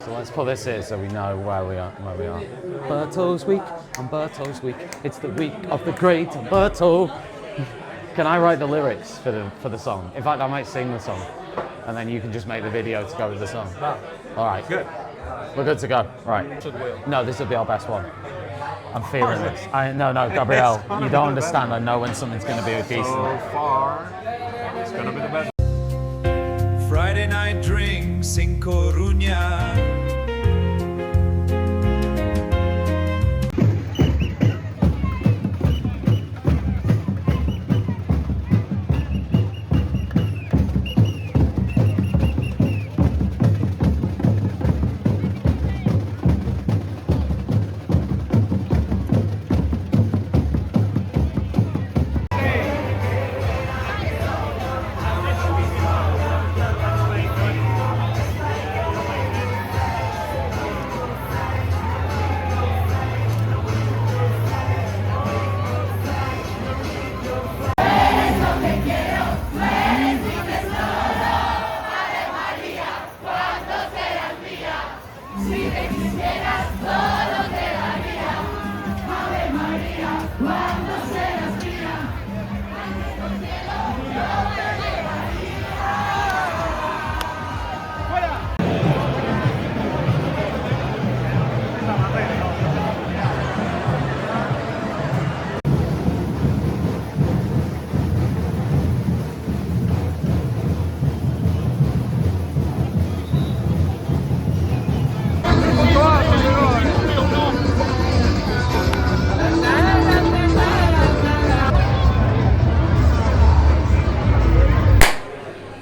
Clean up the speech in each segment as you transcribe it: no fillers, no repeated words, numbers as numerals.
So let's put this here so we know where we are. Humberto's week, Humberto's week. It's the week of the great Humberto. Can I write the lyrics for the song? In fact, I might sing the song, and then you can just make the video to go with the song. Wow. All right. Good. We're good to go. Right. No, this will be our best one. I'm feeling this. No, Gabriel, you don't understand. I know when something's going to be decent. So far, it's gonna be the best. Friday night drinks in Coruña.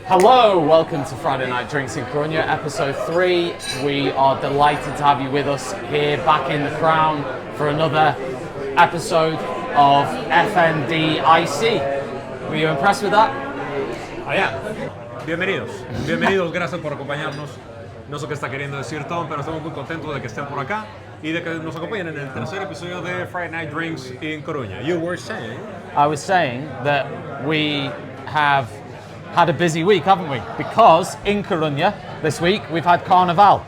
Hello, welcome to Friday Night Drinks in Coruña, episode 3. We are delighted to have you with us here back in the Crown for another episode of FNDIC. Were you impressed with that? Allá. Bienvenidos. Bienvenidos, gracias por acompañarnos. No sé qué está queriendo decir Tom, pero estamos muy contentos de que estén por acá y de que nos acompañen en el tercer episodio de Friday Night Drinks in Coruña. You were saying? I was saying that we have had a busy week, haven't we? Because in Coruña this week we've had Carnival.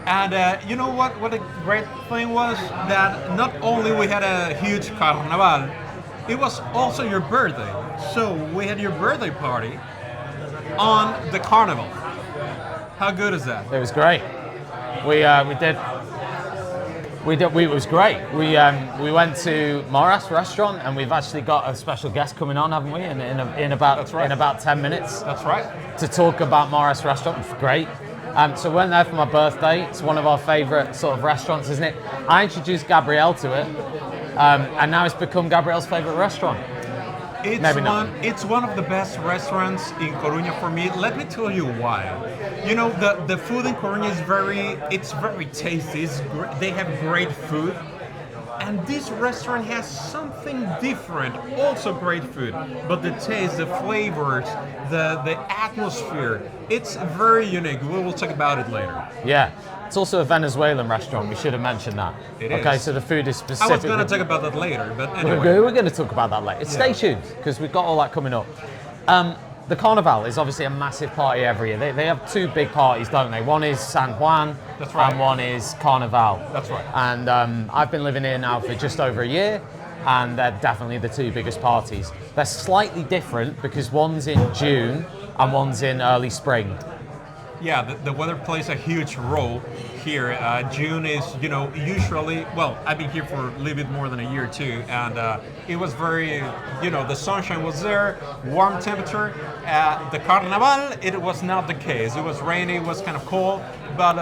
And you know what a great thing was? That not only we had a huge Carnival, it was also your birthday. So we had your birthday party on the Carnival. How good is that? It was great. It was great. We went to Moras Restaurant, and we've actually got a special guest coming on, haven't we? In about 10 minutes. That's right. To talk about Moras Restaurant. It's great. So we went there for my birthday. It's one of our favourite sort of restaurants, isn't it? I introduced Gabriel to it, and now it's become Gabriel's favourite restaurant. It's one of the best restaurants in Coruña for me. Let me tell you why. You know, the food in Coruña is very tasty. They have great food. And this restaurant has something different, also great food. But the taste, the flavors, the atmosphere, it's very unique. We will talk about it later. Yeah. It's also a Venezuelan restaurant. We should have mentioned that. It okay, is. So the food is specific. I was going to talk about that later, but anyway. We're going to talk about that later. Stay tuned, because we've got all that coming up. The Carnival is obviously a massive party every year. They have two big parties, don't they? One is San Juan, that's right, and one is Carnival. That's right. And I've been living here now for just over a year, and they're definitely the two biggest parties. They're slightly different because one's in June and one's in early spring. Yeah, the weather plays a huge role here. June is, usually, well, I've been here for a little bit more than a year too, and it was very, the sunshine was there, warm temperature. The Carnival, it was not the case. It was rainy, it was kind of cold, but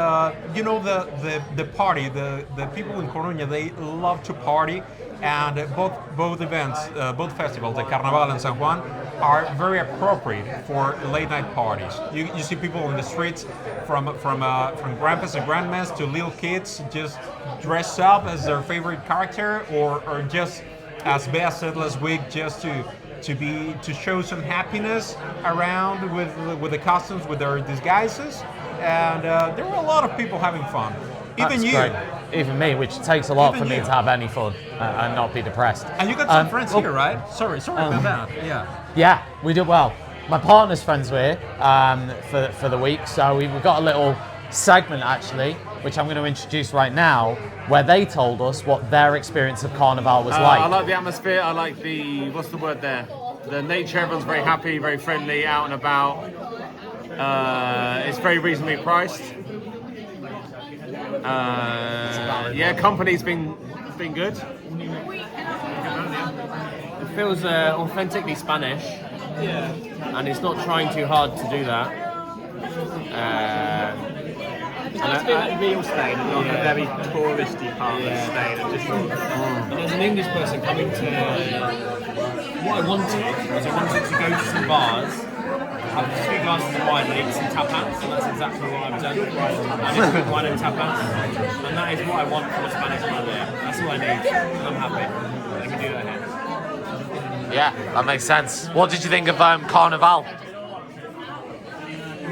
the party, the people in Coruña, they love to party, and both events, both festivals, the Carnival and San Juan, are very appropriate for late night parties. You see people in the streets from grandpas and grandmas to little kids just dress up as their favorite character, or just, as Bea said last week, just to show some happiness around with the costumes, with their disguises, and there were a lot of people having fun. Even you. Great. Even me, which takes a lot for me to have any fun and not be depressed. And you got some friends here, right? Sorry about that. Yeah. Yeah, we did well. My partner's friends were here for the week, so we got a little segment actually, which I'm going to introduce right now, where they told us what their experience of Carnival was like. I like the atmosphere. I like the, what's the word there? The nature. Everyone's very happy, very friendly, out and about. It's very reasonably priced. Company's been good. It feels authentically Spanish, and it's not trying too hard to do that. It's nice to be like real Spain and not a very touristy part of Spain. And as an English person coming to what I wanted was I wanted to go to some bars, have a few glasses of wine and eat some tapas, and that's exactly what I've done. I just drink wine and tapas, and that is what I want from a Spanish holiday. That's all I need, and I'm happy. I can do that here. Yeah, that makes sense. What did you think of Carnival?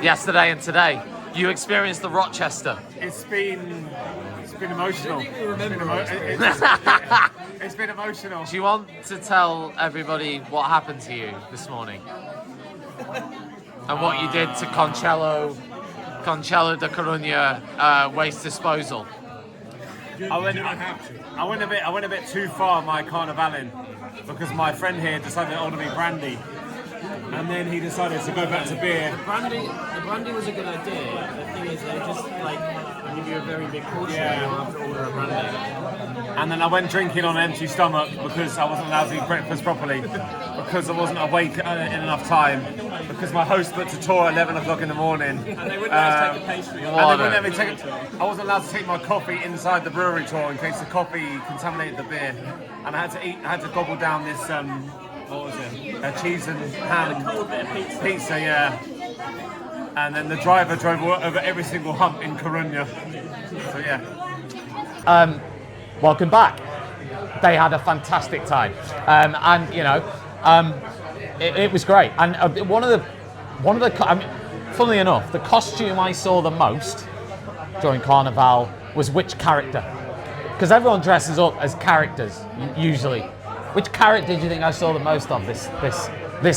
Yesterday and today. You experienced the Rochester. It's been emotional. It's been emotional. Do you want to tell everybody what happened to you this morning? And what you did to Concello de Coruña waste disposal? I went a bit too far my carnivaling because my friend here decided to order me brandy. And then he decided to go back to beer. The brandy was a good idea. The thing is, they just like give you a very big portion and you'll have to order a brandy. And then I went drinking on an empty stomach because I wasn't allowed to eat breakfast properly, because I wasn't awake in enough time, because my host booked a tour at 11 o'clock in the morning. And they wouldn't let us take a pastry. I wasn't allowed to take my coffee inside the brewery tour in case the coffee contaminated the beer. And I had to gobble down this what was it? Cheese and ham pizza, yeah. And then the driver drove over every single hump in Coruña. So yeah. Welcome back. They had a fantastic time, and you know, it was great. And one of the, I mean, funnily enough, the costume I saw the most during Carnival was which character? Because everyone dresses up as characters usually. Which character do you think I saw the most of this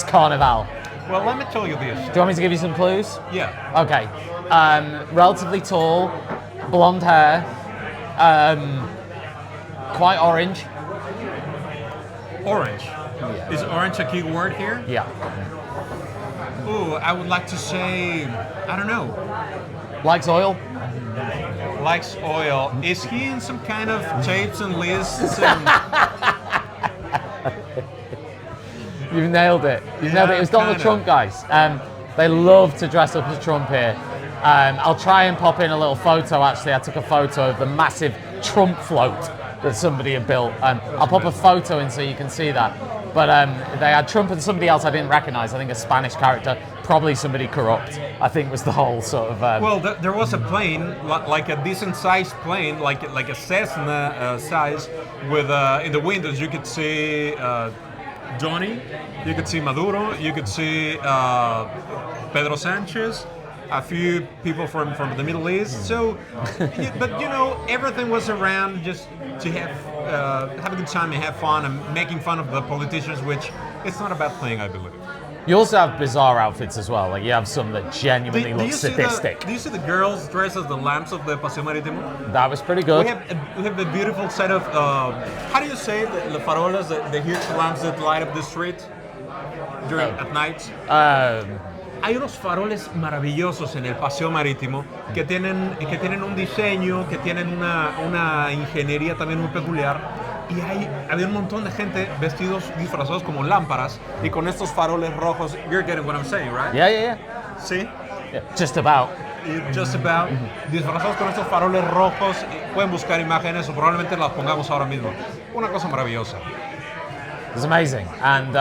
Carnival? Well, let me tell you this. Do you want me to give you some clues? Yeah. Okay. Relatively tall, blonde hair, quite orange. Orange. Yeah. Is orange a key word here? Yeah. Ooh, I would like to say, I don't know. Likes oil. Likes oil. Is he in some kind of tapes and lists? And You've nailed it. You've nailed it. It was Donald Trump, guys. They love to dress up as Trump here. I'll try and pop in a little photo, actually. I took a photo of the massive Trump float that somebody had built. I'll pop a photo in so you can see that. But they had Trump and somebody else I didn't recognize. I think a Spanish character, probably somebody corrupt, I think was the whole sort of... well, there was a plane, like a decent-sized plane, like a Cessna size, with in the windows you could see Johnny, you could see Maduro, you could see Pedro Sanchez, a few people from the Middle East. So, but you know, everything was around just to have a good time and have fun and making fun of the politicians, which it's not a bad thing, I believe. You also have bizarre outfits as well. Like you have some that genuinely look sadistic. Do you see the girls dressed as the lamps of the Paseo Marítimo? That was pretty good. We have the beautiful set of, how do you say it? The farolas, the huge lamps that light up the street at night. Hay unos faroles maravillosos en el Paseo Marítimo que tienen un diseño, que tienen una ingeniería también muy peculiar. Y había un montón de gente disfrazados como lámparas y con estos faroles rojos. You're getting what I'm saying, right? Yeah. Sí. Yeah, just about. Just about. Disfrazados con estos faroles rojos. Pueden buscar imágenes o probablemente las pongamos ahora mismo. Una cosa maravillosa. It was amazing, and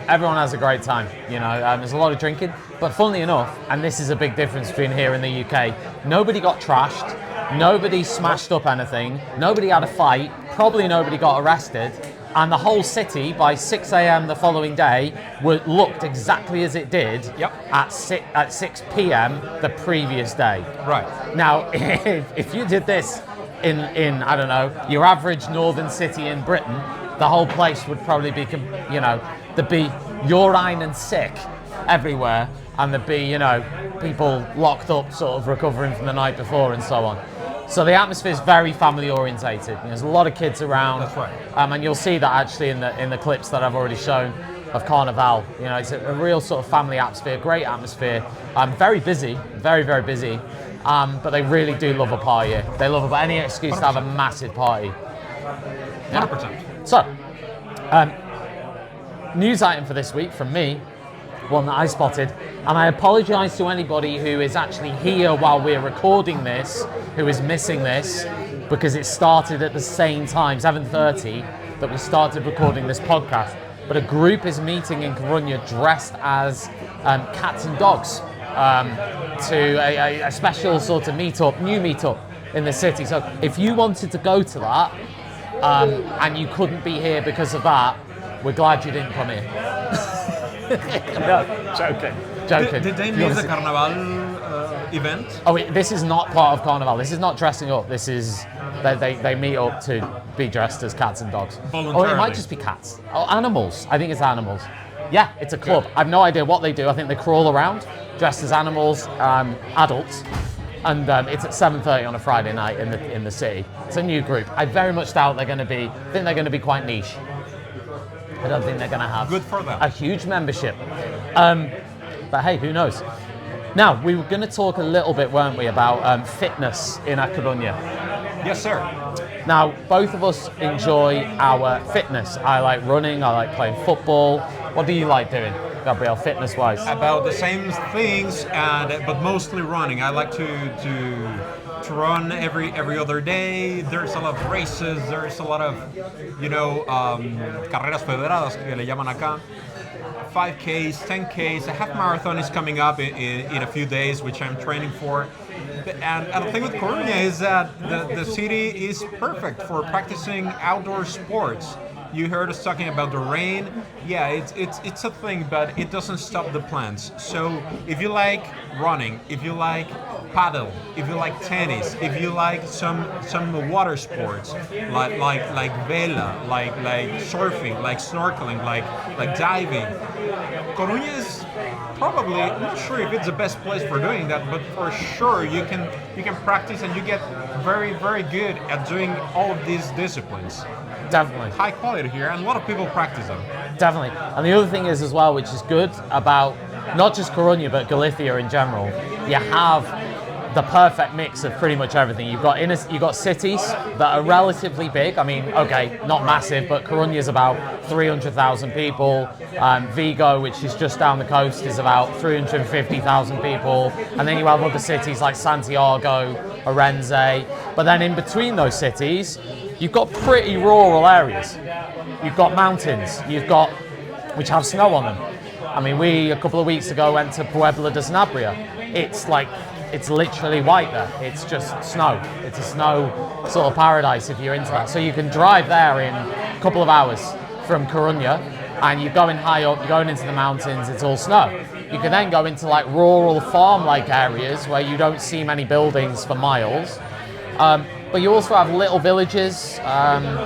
everyone has a great time. You know, there's a lot of drinking, but funnily enough, and this is a big difference between here and the UK, nobody got trashed, nobody smashed up anything, nobody had a fight, probably nobody got arrested, and the whole city by 6 a.m. the following day looked exactly as it did at 6 p.m. the previous day. Right. Now, if you did this in I don't know, your average northern city in Britain, the whole place would probably be, you know, there'd be urine and sick everywhere, and there'd be, you know, people locked up, sort of recovering from the night before and so on. So the atmosphere is very family orientated. There's a lot of kids around. That's right. And you'll see that actually in the clips that I've already shown of Carnival. You know, it's a real sort of family atmosphere, great atmosphere. Very busy, very, very busy. But they really do love a party. They love any excuse to have a massive party. 100%. So, news item for this week from me, one that I spotted, and I apologise to anybody who is actually here while we're recording this, who is missing this, because it started at the same time, 7:30, that we started recording this podcast. But a group is meeting in Coruña dressed as cats and dogs to a special sort of new meetup in the city. So if you wanted to go to that and you couldn't be here because of that, we're glad you didn't come here. No, joking. Did they miss the Carnival event? Oh, this is not part of Carnival. This is not dressing up. This is they meet up to be dressed as cats and dogs. Voluntarily. Or it might just be cats. Oh, animals. I think it's animals. Yeah, it's a club. I've no idea what they do. I think they crawl around dressed as animals, adults, and it's at 7:30 on a Friday night in the city. It's a new group. I very much doubt they're going to be. I think they're going to be quite niche. I don't think they're going to have Good for them. a huge membership. But hey, who knows? Now, we were going to talk a little bit, weren't we, about fitness in A Coruña. Yes, sir. Now, both of us enjoy our fitness. I like running, I like playing football. What do you like doing, Gabriel, fitness-wise? About the same things, but mostly running. I like to run every other day. There's a lot of races. There's a lot of, carreras federadas que le llaman acá. 5Ks, 10Ks. A half marathon is coming up in a few days, which I'm training for. And the thing with Coruña is that the city is perfect for practicing outdoor sports. You heard us talking about the rain. Yeah, it's a thing, but it doesn't stop the plans. So if you like running, if you like paddle, if you like tennis, if you like some water sports like vela, like surfing, like snorkeling, like diving, Coruña is probably, I'm not sure if it's the best place for doing that, but for sure you can practice and you get very, very good at doing all of these disciplines. Definitely. High quality here, and a lot of people practice them. Definitely. And the other thing is as well, which is good about not just Coruña, but Galicia in general, you have the perfect mix of pretty much everything. You've got cities that are relatively big. I mean, okay, not massive, but Coruña is about 300,000 people. Vigo, which is just down the coast, is about 350,000 people. And then you have other cities like Santiago, Orense. But then in between those cities, you've got pretty rural areas. You've got mountains, which have snow on them. I mean, we a couple of weeks ago went to Puebla de Sanabria. It's literally white there. It's just snow. It's a snow sort of paradise if you're into that. So you can drive there in a couple of hours from Coruña, and you're going high up, you're going into the mountains, it's all snow. You can then go into like rural farm-like areas where you don't see many buildings for miles. But you also have little villages, and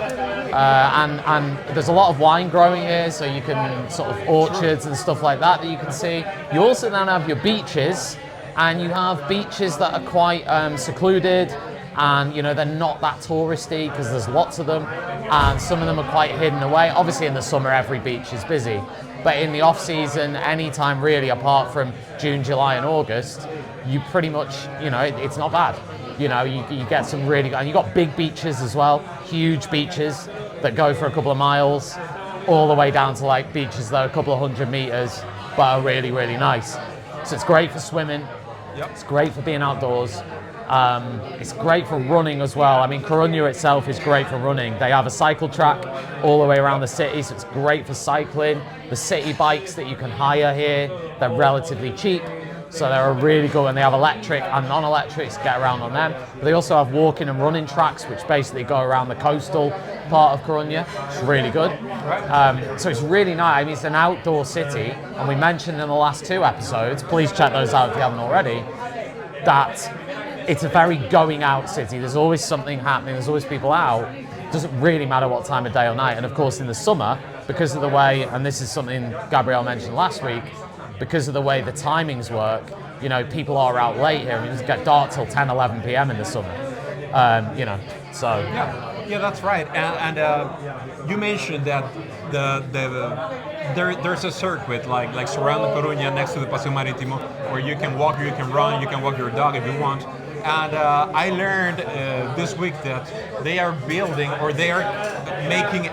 there's a lot of wine growing here, so you can sort of orchards and stuff like that you can see. You also then have your beaches, and you have beaches that are quite secluded, and they're not that touristy because there's lots of them, and some of them are quite hidden away. Obviously in the summer every beach is busy, but in the off season, any time really apart from June, July and August, you pretty much, it's not bad. You get some really good, and you've got big beaches as well, huge beaches that go for a couple of miles, all the way down to like beaches that are a couple of 100 meters, but are really, really nice. So it's great for swimming, It's great for being outdoors, it's great for running as well. I mean, Coruña itself is great for running. They have a cycle track all the way around the city, so it's great for cycling. The city bikes that you can hire here, they're relatively cheap. So they're really good, and they have electric and non-electrics, get around on them. But they also have walking and running tracks, which basically go around the coastal part of Coruña. It's really good. So it's really nice. I mean, it's an outdoor city, and we mentioned in the last 2 episodes, please check those out if you haven't already, that it's a very going out city. There's always something happening, there's always people out. It doesn't really matter what time of day or night. And of course in the summer, because of the way, and this is something Gabriel mentioned last week, because of the way the timings work, you know, people are out late here. I mean, it doesn't get dark till 10, 11 p.m. in the summer, you know, so. Yeah, that's right. And you mentioned that there's a circuit like surrounding Coruña next to the Paseo Marítimo where you can walk, you can run, you can walk your dog if you want. And I learned this week that they are building or they are making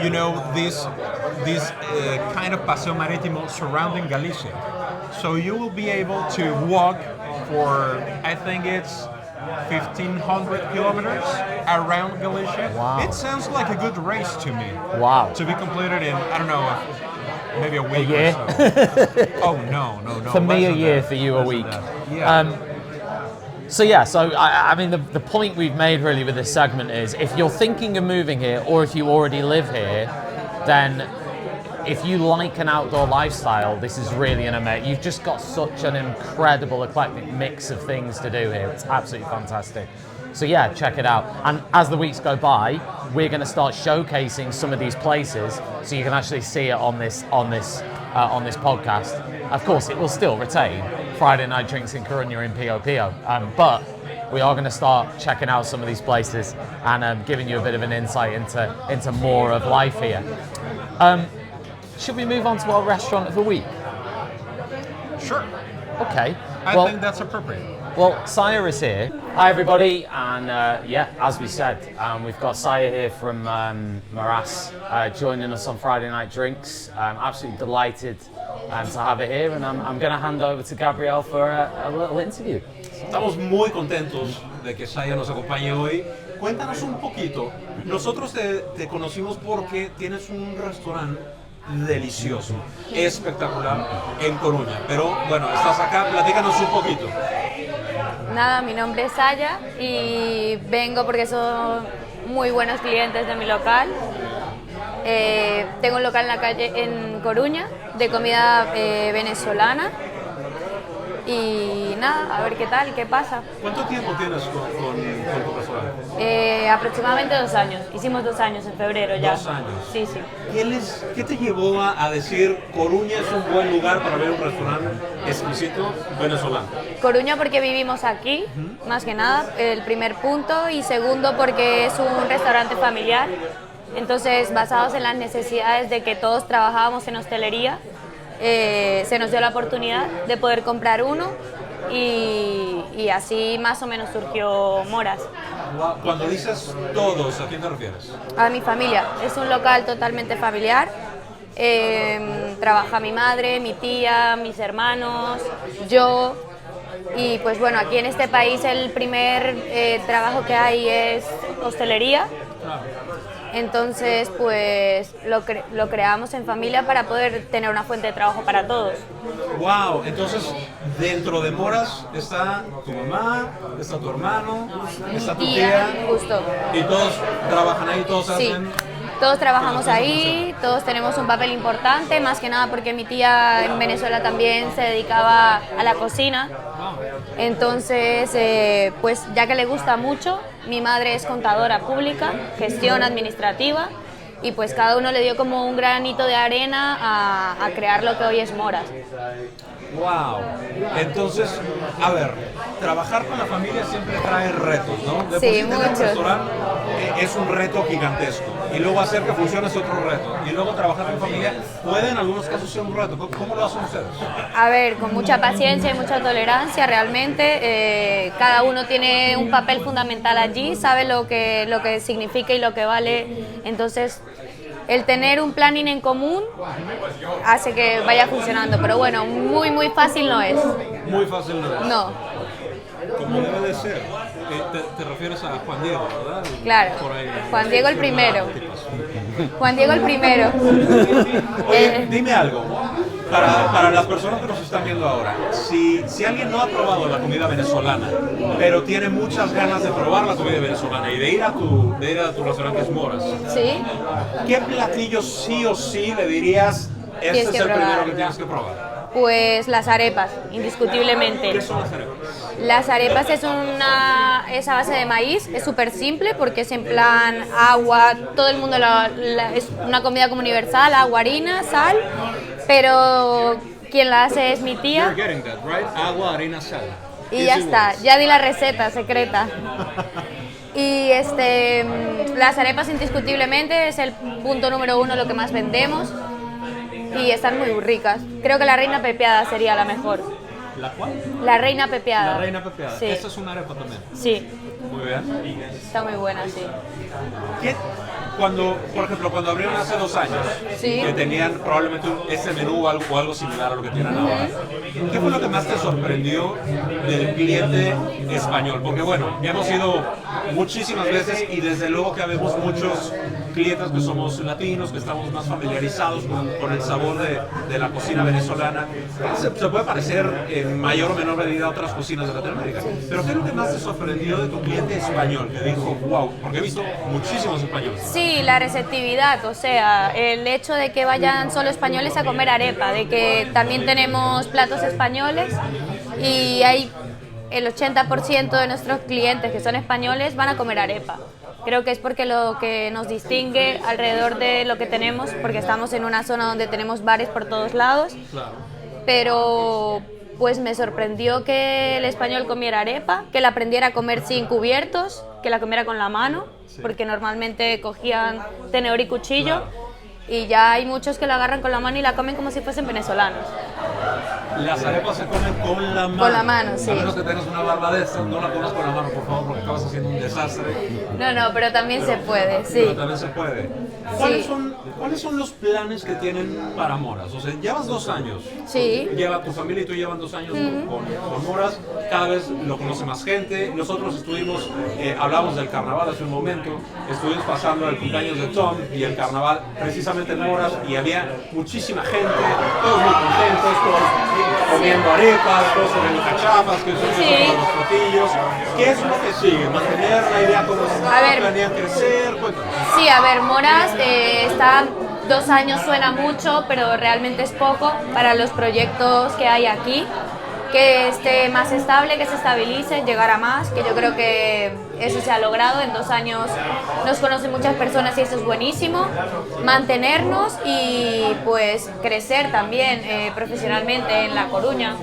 you know, this kind of Paseo Marítimo surrounding Galicia. So you will be able to walk for, I think it's 1,500 kilometers around Galicia. Wow. It sounds like a good race to me. Wow. To be completed in, I don't know, maybe a week year? or so. Oh, no. For me, less a than year, that. for you, a Less than week. that. Yeah. So I mean, the point we've made really with this segment is if you're thinking of moving here or if you already live here, then if you like an outdoor lifestyle, this is really an amazing. You've just got such an incredible eclectic mix of things to do here. It's absolutely fantastic. So yeah, check it out. And as the weeks go by, we're going to start showcasing some of these places, so you can actually see it on this podcast. Of course, it will still retain Friday night drinks in Coruña in POPO, but we are going to start checking out some of these places and giving you a bit of an insight into more of life here. Should we move on to our restaurant of the week? Sure. Okay. I think that's appropriate. Well, Saya is here. Hi, everybody. And yeah, as we said, we've got Saya here from Moras joining us on Friday Night Drinks. I'm absolutely delighted to have her here. And I'm going to hand over to Gabriel for a little interview. Estamos muy contentos de que Saya nos acompañe hoy. Cuéntanos un poquito. Nosotros te conocimos porque tienes un restaurante delicioso, espectacular en Coruña. Pero bueno, estás acá, platícanos un poquito. Nada, mi nombre es Saya y vengo porque son muy buenos clientes de mi local. Tengo un local en la calle en Coruña de comida venezolana y nada, a ver qué tal, qué pasa. ¿Cuánto tiempo tienes con tu restaurante? Aproximadamente 2 años. Hicimos 2 años en febrero ya. 2 años. Sí, sí. ¿Qué te llevó a decir Coruña es un buen lugar para ver un restaurante exquisito venezolano? Coruña porque vivimos aquí, más que nada, el primer punto, y segundo porque es un restaurante familiar. Entonces, basados en las necesidades de que todos trabajábamos en hostelería, se nos dio la oportunidad de poder comprar uno y así más o menos surgió Moras. Cuando dices todos, ¿a quién te refieres? A mi familia, es un local totalmente familiar. Trabaja mi madre, mi tía, mis hermanos, yo. Y pues bueno, aquí en este país el primer trabajo que hay es hostelería. Entonces, pues lo creamos en familia para poder tener una fuente de trabajo para todos. Wow, entonces dentro de Moras está tu mamá, está tu hermano, está tu tía, justo. y todos trabajan ahí, todos Sí. hacen. Todos trabajamos ahí, todos tenemos un papel importante, más que nada porque mi tía en Venezuela también se dedicaba a la cocina. Entonces, pues ya que le gusta mucho, mi madre es contadora pública, gestión administrativa, y pues cada uno le dio como un granito de arena a crear lo que hoy es Moras. Wow. Entonces, a ver, trabajar con la familia siempre trae retos, ¿no? De por Sí, tener un muchos. restaurante es un reto gigantesco. Y luego hacer que funcione es otro reto. Y luego trabajar con familia puede en algunos casos ser un reto. ¿Cómo lo hacen ustedes? A ver, con mucha paciencia y mucha tolerancia, realmente cada uno tiene un papel fundamental allí, sabe lo que significa y lo que vale. Entonces, el tener un planning en común hace que vaya funcionando, pero bueno, muy fácil no es. Muy fácil no es. No, Como debe de ser. Te refieres a Juan Diego, ¿verdad? claro. Por ahí. Juan Diego el primero. Juan Diego el primero. Oye, dime algo. Para las personas que nos están viendo ahora, si alguien no ha probado la comida venezolana, pero tiene muchas ganas de probar la comida venezolana y de ir a tu restaurante que es Moras, ¿Sí? ¿qué platillo sí o sí le dirías, este Tienes es que el probar? primero que tienes que probar? Pues las arepas, indiscutiblemente. ¿Qué son las arepas? Las arepas es a base de maíz, es súper simple porque es en plan agua, todo el mundo es una comida como universal, agua, harina, sal, pero quien la hace es mi tía. You're getting that, right? Agua, harina, sal. Y ya está, ya di la receta secreta. Y las arepas indiscutiblemente es el punto número 1, lo que más vendemos. Y están muy ricas. Creo que la reina pepiada sería la mejor. ¿La cuál? La reina pepiada. La reina pepiada. Sí. Esta es una arepa también. Sí, Muy bien. está muy buena, sí. ¿Qué? Cuando, por ejemplo, cuando abrieron hace 2 años, Sí. que tenían probablemente este menú o algo similar a lo que tienen ahora, ¿qué fue lo que más te sorprendió del cliente español? Porque bueno, hemos ido muchísimas veces y desde luego que habemos muchos clientes que somos latinos, que estamos más familiarizados con el sabor de la cocina venezolana. Se puede parecer en mayor o menor medida a otras cocinas de Latinoamérica. Pero ¿qué es lo que más te sorprendió de tu cliente español? Que dijo, wow, porque he visto muchísimos españoles. Sí, la receptividad, o sea, el hecho de que vayan solo españoles a comer arepa, de que también tenemos platos españoles y hay el 80% de nuestros clientes que son españoles van a comer arepa. Creo que es porque lo que nos distingue alrededor de lo que tenemos, porque estamos en una zona donde tenemos bares por todos lados, pero pues me sorprendió que el español comiera arepa, que la aprendiera a comer sin cubiertos, que la comiera con la mano, porque normalmente cogían tenedor y cuchillo, y ya hay muchos que la agarran con la mano y la comen como si fuesen venezolanos. Las arepas se comen con la mano. Con la mano, sí. A menos que tengas una barba de estas, no la comas con la mano, por favor, porque acabas haciendo un desastre. No, pero también se puede, sí. Pero también se puede. ¿Cuáles son los planes que tienen para Moras? O sea, llevas 2 años. Sí. Tu familia y tú llevan 2 años con Moras. Cada vez lo conoce más gente. Nosotros estuvimos, hablamos del carnaval hace un momento. Estuvimos pasando el cumpleaños de Tom y el carnaval precisamente en Moras. Y había muchísima gente, todos muy contentos, todos comiendo arepas, todos comiendo cachapas, que son los platillos. ¿Qué es lo que sigue? ¿Mantener la idea como está? A ver. ¿Planean crecer? Cuéntanos. Sí, a ver, Moras está 2 años, suena mucho, pero realmente es poco para los proyectos que hay aquí. Que esté más estable, que se estabilice, llegar a más, que yo creo que eso se ha logrado. En 2 años nos conocen muchas personas y eso es buenísimo. Mantenernos y pues crecer también profesionalmente en La Coruña.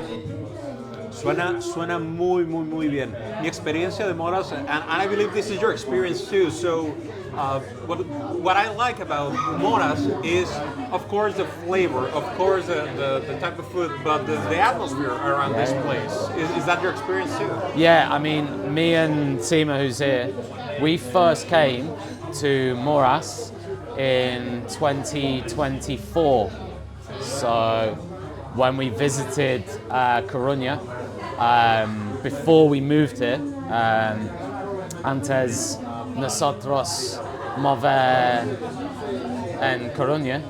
Suena muy bien. Mi experiencia de Moras, and I believe this is your experience too. So, what I like about Moras is, of course, the flavor, of course, the type of food, but the atmosphere around this place. Is that your experience too? Yeah, I mean, me and Seema, who's here, we first came to Moras in 2024. So when we visited Coruña, before we moved here, antes nosotros mover en Coruña.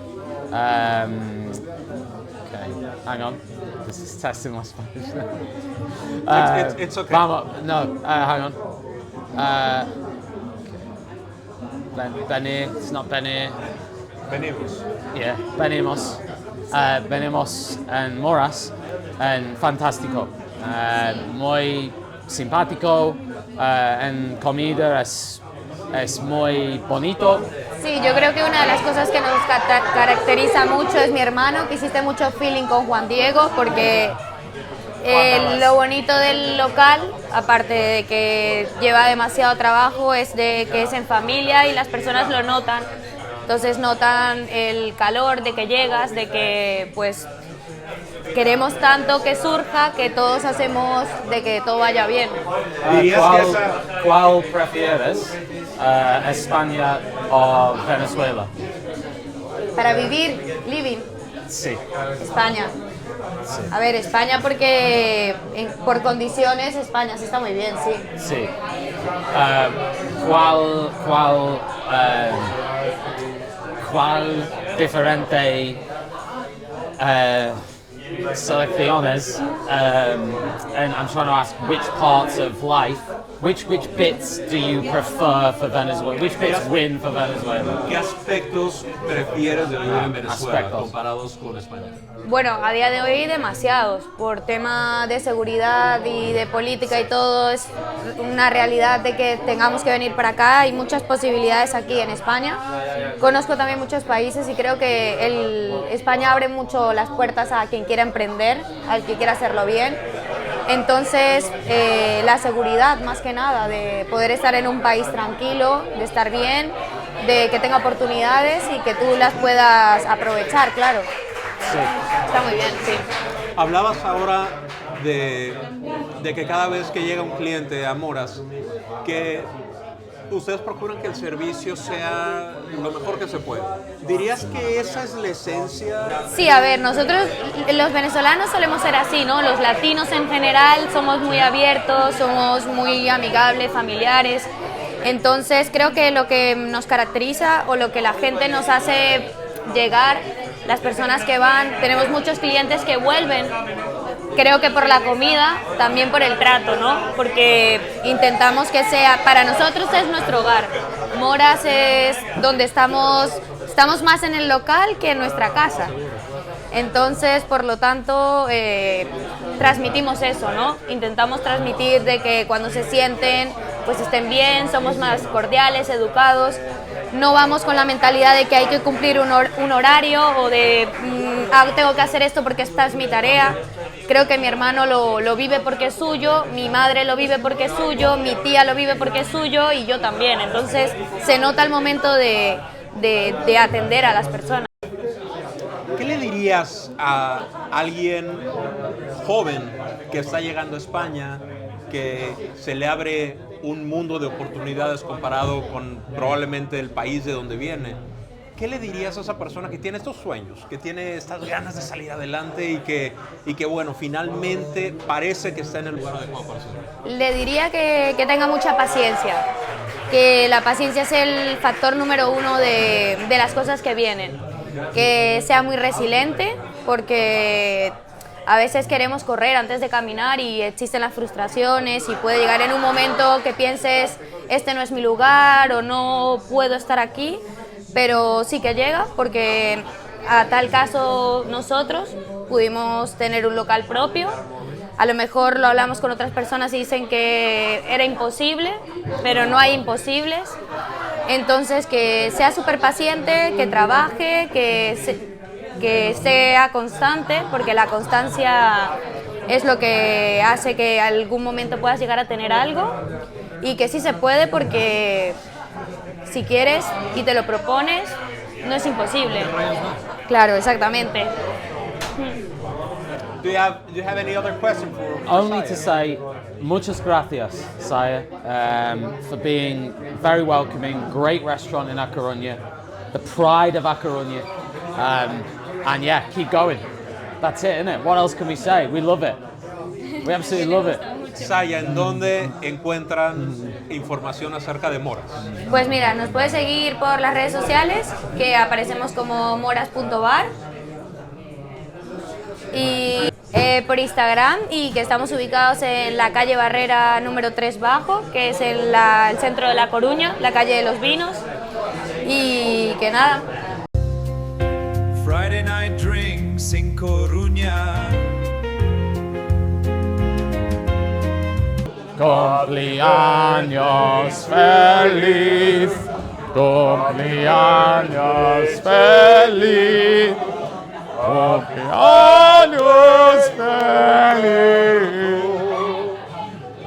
Okay, hang on. This is testing my Spanish now. It's okay. Vamos, no, hang on. Venir, it's not venir. Venimos. Yeah, venimos. Venimos en Moras, en fantástico. Muy simpático, en comida es muy bonito. Sí, yo creo que una de las cosas que nos caracteriza mucho es mi hermano, que hiciste mucho feeling con Juan Diego, porque lo bonito del local, aparte de que lleva demasiado trabajo, es de que es en familia y las personas lo notan. Entonces notan el calor de que llegas, de que pues queremos tanto que surja, que todos hacemos de que todo vaya bien. ¿Cuál prefieres, España o Venezuela? Para vivir, living, Sí. España. A ver, España porque por condiciones España sí está muy bien, sí. Sí. ¿Cuál diferente selecciones, and I'm trying to ask which parts of life, which bits do you prefer for Venezuela? Which bits win for Venezuela? ¿Qué aspectos prefieres de vivir en Venezuela Aspectos. comparados con España? Bueno, a día de hoy demasiados, por tema de seguridad y de política y todo, es una realidad de que tengamos que venir para acá. Hay muchas posibilidades aquí en España. Conozco también muchos países y creo que España abre mucho las puertas a quien quiera emprender, al que quiera hacerlo bien. Entonces, la seguridad más que nada, de poder estar en un país tranquilo, de estar bien, de que tenga oportunidades y que tú las puedas aprovechar, claro. Sí. Está muy bien, sí. Hablabas ahora de que cada vez que llega un cliente a Moras, que ustedes procuran que el servicio sea lo mejor que se puede. ¿Dirías que esa es la esencia? Sí, a ver, nosotros los venezolanos solemos ser así, ¿no? Los latinos en general somos muy abiertos, somos muy amigables, familiares. Entonces creo que lo que nos caracteriza o lo que la gente nos hace llegar, las personas que van, tenemos muchos clientes que vuelven, creo que por la comida, también por el trato, ¿no? Porque intentamos que sea, para nosotros es nuestro hogar. Moras es donde estamos más en el local que en nuestra casa. Entonces, por lo tanto, transmitimos eso, ¿no? Intentamos transmitir de que cuando se sienten, pues estén bien, somos más cordiales, educados. No vamos con la mentalidad de que hay que cumplir un horario o de tengo que hacer esto porque esta es mi tarea. Creo que mi hermano lo vive porque es suyo, mi madre lo vive porque es suyo, mi tía lo vive porque es suyo y yo también. Entonces se nota el momento de atender a las personas. ¿Qué le dirías a alguien joven que está llegando a España, que se le abre un mundo de oportunidades comparado con probablemente el país de donde viene? ¿Qué le dirías a esa persona que tiene estos sueños, que tiene estas ganas de salir adelante y que bueno, finalmente parece que está en el lugar adecuado para su vida? Le diría que tenga mucha paciencia, que la paciencia es el factor número uno de las cosas que vienen, que sea muy resiliente, porque a veces queremos correr antes de caminar y existen las frustraciones y puede llegar en un momento que pienses este no es mi lugar o no puedo estar aquí, pero sí que llega porque a tal caso nosotros pudimos tener un local propio. A lo mejor lo hablamos con otras personas y dicen que era imposible, pero no hay imposibles. Entonces que sea súper paciente, que trabaje, que sea constante, porque la constancia es lo que hace que algún momento puedas llegar a tener algo y que sí se puede porque si quieres y te lo propones, no es imposible. Claro, exactamente. Do you have any other question for Only Saya? to say, muchas gracias, Saya, for being very welcoming. Great restaurant in A Coruña, the pride of A Coruña, and yeah, keep going. That's it, isn't it? What else can we say? We love it. We absolutely love it. Saya, ¿en dónde encuentran información acerca de Moras? Pues mira, nos puedes seguir por las redes sociales, que aparecemos como moras.bar, y por Instagram, y que estamos ubicados en la calle Barrera número 3 Bajo, que es el centro de La Coruña, la calle de los vinos, y que nada. Friday night drinks in Coruña. Cumpleaños feliz, cumpleaños feliz, cumpleaños feliz,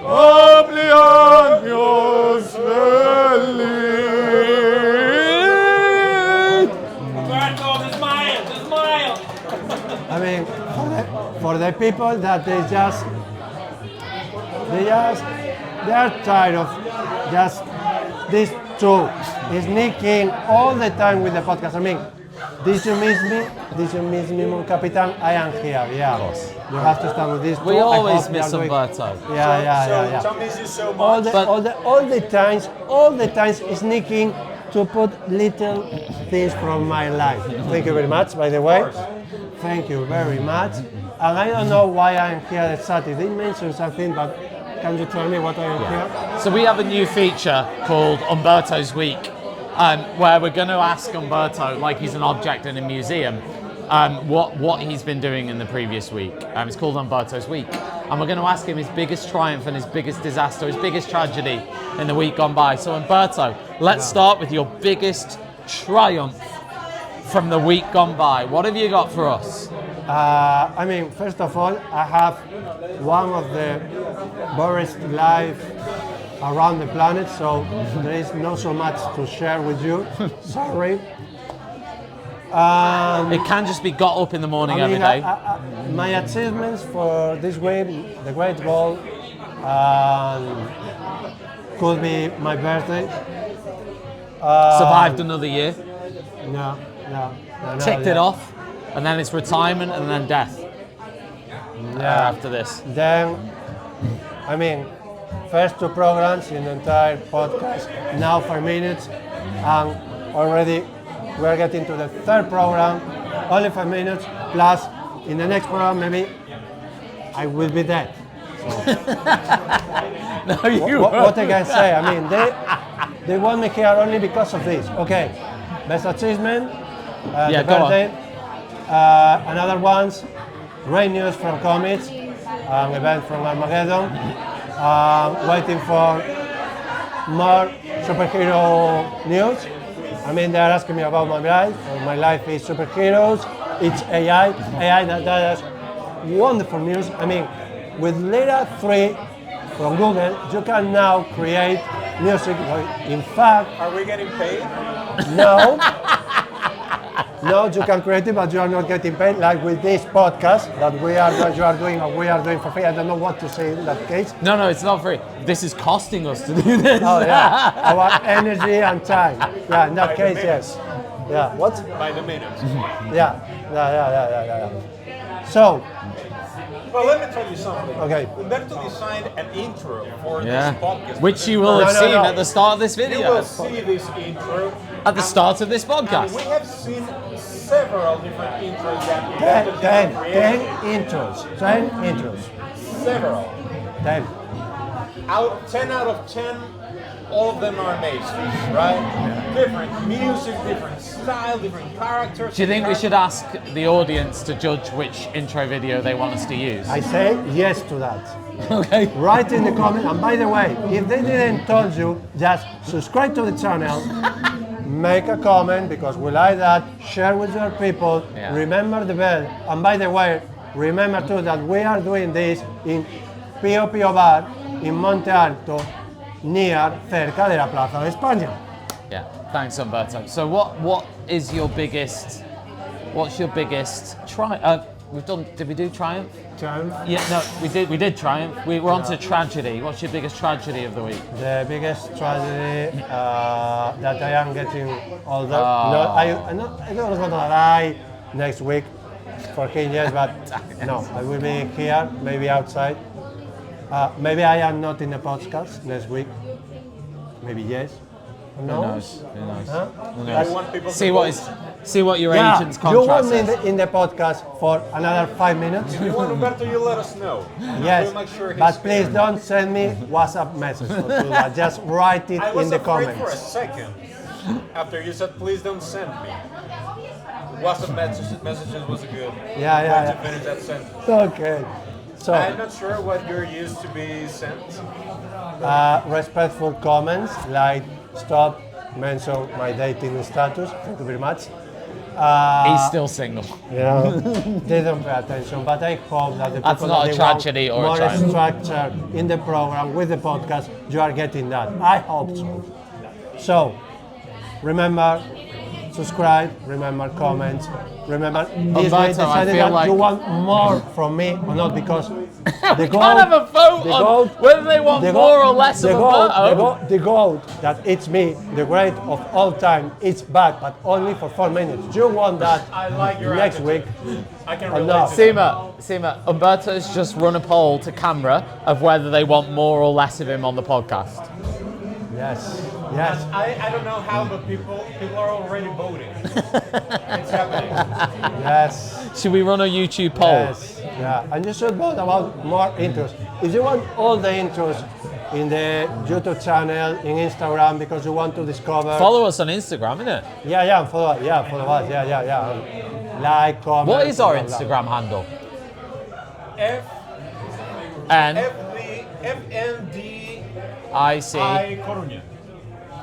cumpleaños feliz. Humberto, the smile, the smile. I mean, for the people that they are tired of just these two sneaking all the time with the podcast. I mean, did you miss me? Did you miss me, Mon Capitan? I am here, yeah. You have to start with this. We always miss Humberto. Yeah. Tom misses you so much. All the times sneaking to put little things from my life. Thank you very much, by the way. Thank you very much. and I don't know why I'm here exactly. They mentioned something, but can you tell me what I am here? So we have a new feature called Humberto's Week, where we're going to ask Humberto, like he's an object in a museum, what he's been doing in the previous week. It's called Humberto's Week. And we're going to ask him his biggest triumph and his biggest disaster, his biggest tragedy in the week gone by. So Humberto, let's start with your biggest triumph from the week gone by. What have you got for us? I mean, first of all, I have one of the worst life around the planet, so there is not so much to share with you. Sorry. It can just be got up in the morning every day. My achievements for this week, the great goal, could be my birthday. Survived another year. No. Ticked it off, and then it's retirement and then death. After this. Then, I mean, first 2 programs in the entire podcast, now 5 minutes, and already we're getting to the 3rd program, only 5 minutes, plus in the next program maybe I will be dead. So, No, you what I can say, I mean, they want me here only because of this. Okay, best achievement, the go on. birthday, another ones, great news from Comics, an event from Armageddon, waiting for more superhero news. I mean, they're asking me about my life. My life is superheroes. It's AI that is wonderful news. I mean, with Layer 3 from Google, you can now create music. In fact, Are we getting paid? no. No, you can create it, but you are not getting paid. Like with this podcast that we are doing for free. I don't know what to say in that case. No, it's not free. This is costing us to do this. Oh yeah, our energy and time. Yeah, in that case, yes. Yeah. What? By the minute. Yeah. So, Well, let me tell you something. Okay. Humberto designed an intro for Yeah, this podcast. which you will have No. seen at the start of this You video. will see this intro. At the start of this And podcast. we have seen several different intros that Humberto 10 created. intros. Several. 10. 10 out of 10, all of them are amazing, right? Different music, different style, different characters. Do you think we should ask the audience to judge which intro video they want us to use? I say yes to that. Okay. Write in the comment. And by the way, if they didn't told you, just subscribe to the channel. Make a comment because we like that. Share with your people. Yeah. Remember the bell. And by the way, remember too that we are doing this in Pio Pio Bar in Monte Alto, near cerca de la Plaza de España. Yeah. Thanks, Humberto. So what is your biggest? What's your biggest triumph? Did we do triumph? Triumph. Yeah. No, we did triumph. We're on to tragedy. What's your biggest tragedy of the week? The biggest tragedy that I am getting older. Oh. No, I'm not going to die next week for years, but no, I will be here, maybe outside. Maybe I am not in the podcast next week. Maybe yes. Who knows? Who knows? Huh? Who knows? I want people to See what your Yeah, agent's you contract want me says. in the podcast for another 5 minutes? If you want Humberto, you let us know. Yes, We'll make sure he's but please spared. don't send me WhatsApp message or do that. Just write it I in was the afraid for a comments. second after you said, please don't send me. WhatsApp messages was a good Yeah. way to finish that sentence. Okay, so I'm not sure what you're used to be sent. respectful comments like stop, mention my dating status. Thank you very much. He's still single. Yeah, they don't pay attention, but I hope that the That's people not that a they want tragedy or a more triumph. structure in the program with the podcast, you are getting that. I hope so. So, remember, subscribe, remember comments, remember this way Humberto, I decided feel that like- you want more from me or not because the goal, Can't have a vote the on goal- whether they want the more goal- or less of the goal, Humberto. the goal that it's me, the great of all time, it's back, but only for 4 minutes. You want that I like your next attitude. week? I can or relate not? to that. Sima, Humberto's just run a poll to camera of whether they want more or less of him on the podcast. Yes. I don't know how, but people are already voting. It's happening. Yes. Should we run a YouTube poll? Yeah, and you should vote about more intros. If you want all the intros in the YouTube channel, in Instagram, because you want to discover. Follow us on Instagram, innit? Yeah, follow us. Yeah. Like, comment. What is our blah, blah. Instagram handle? FND IC Coruña.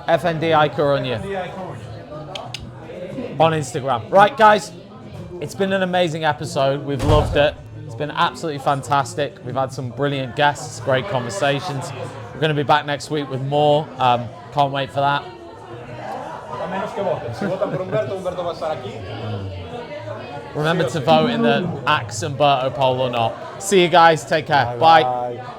FNDI Coruña on Instagram. Right, guys, it's been an amazing episode. We've loved it. It's been absolutely fantastic. We've had some brilliant guests, great conversations. We're going to be back next week with more. Can't wait for that. A menos que voten. Si votan por Humberto, Humberto va a estar aquí. Remember to vote in the Axe Humberto poll or not. See you guys. Take care. Bye. Bye.